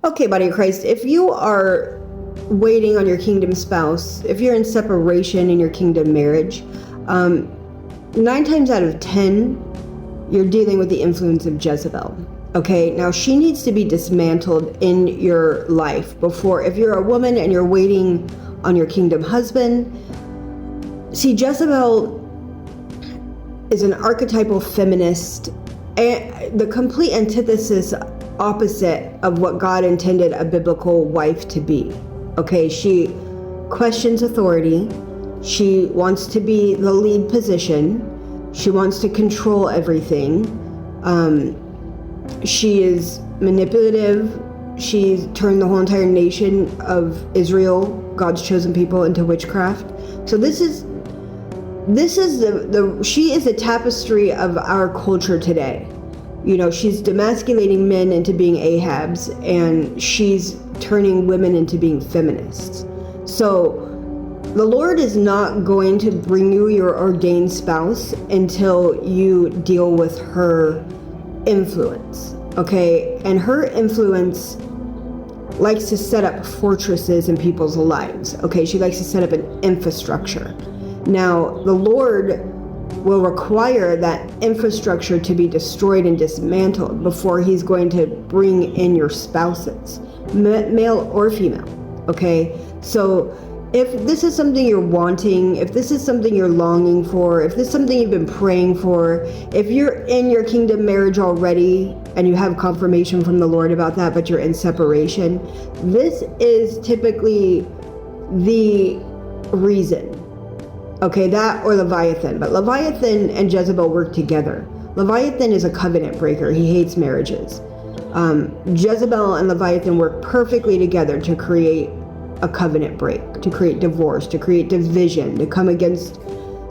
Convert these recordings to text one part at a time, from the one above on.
Okay, body of Christ, if you are waiting on your kingdom spouse, if you're in separation in your kingdom marriage, 9 times out of 10, you're dealing with the influence of Jezebel. Okay, now she needs to be dismantled in your life before, if you're a woman and you're waiting on your kingdom husband. See, Jezebel is an archetypal feminist, and the complete antithesis, opposite of what God intended a biblical wife to be. Okay, she questions authority. She wants to be the lead position. She wants to control everything. She is manipulative. She's turned the whole entire nation of Israel, God's chosen people, into witchcraft. So she is a tapestry of our culture today. You know, she's demasculating men into being Ahabs, and she's turning women into being feminists. So the Lord is not going to bring you your ordained spouse until you deal with her influence, okay? And her influence likes to set up fortresses in people's lives, okay? She likes to set up an infrastructure. Now, the Lord will require that infrastructure to be destroyed and dismantled before he's going to bring in your spouses, male or female, okay? So if this is something you're wanting, if this is something you're longing for, if this is something you've been praying for, if you're in your kingdom marriage already and you have confirmation from the Lord about that, but you're in separation, this is typically the reason. Okay, that or Leviathan. But Leviathan and Jezebel work together. Leviathan is a covenant breaker. He hates marriages. Jezebel and Leviathan work perfectly together to create a covenant break, to create divorce, to create division, to come against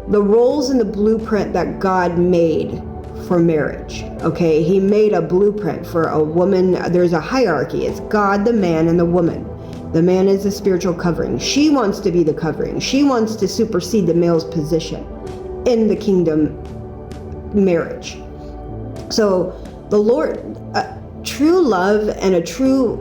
the roles and the blueprint that God made for marriage. Okay, he made a blueprint for a woman. There's a hierarchy. It's God, the man, and the woman. The man is the spiritual covering. She wants to be the covering. She wants to supersede the male's position in the kingdom marriage. So the Lord, true love and a true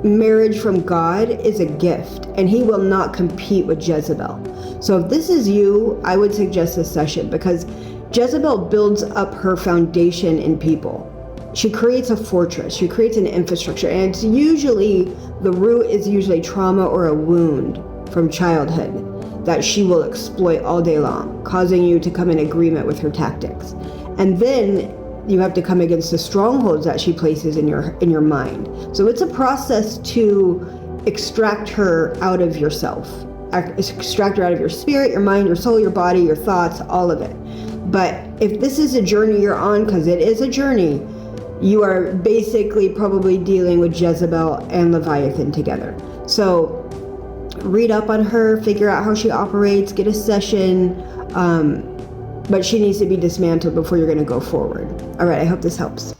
marriage from God is a gift, and he will not compete with Jezebel. So if this is you, I would suggest this session, because Jezebel builds up her foundation in people. She creates a fortress, she creates an infrastructure, and it's usually, the root is usually trauma or a wound from childhood that she will exploit all day long, causing you to come in agreement with her tactics. And then you have to come against the strongholds that she places in your mind. So it's a process to extract her out of yourself, extract her out of your spirit, your mind, your soul, your body, your thoughts, all of it. But if this is a journey you're on, because it is a journey, you are basically probably dealing with Jezebel and Leviathan together. So read up on her, figure out how she operates, get a session, but she needs to be dismantled before you're going to go forward. All right, I hope this helps.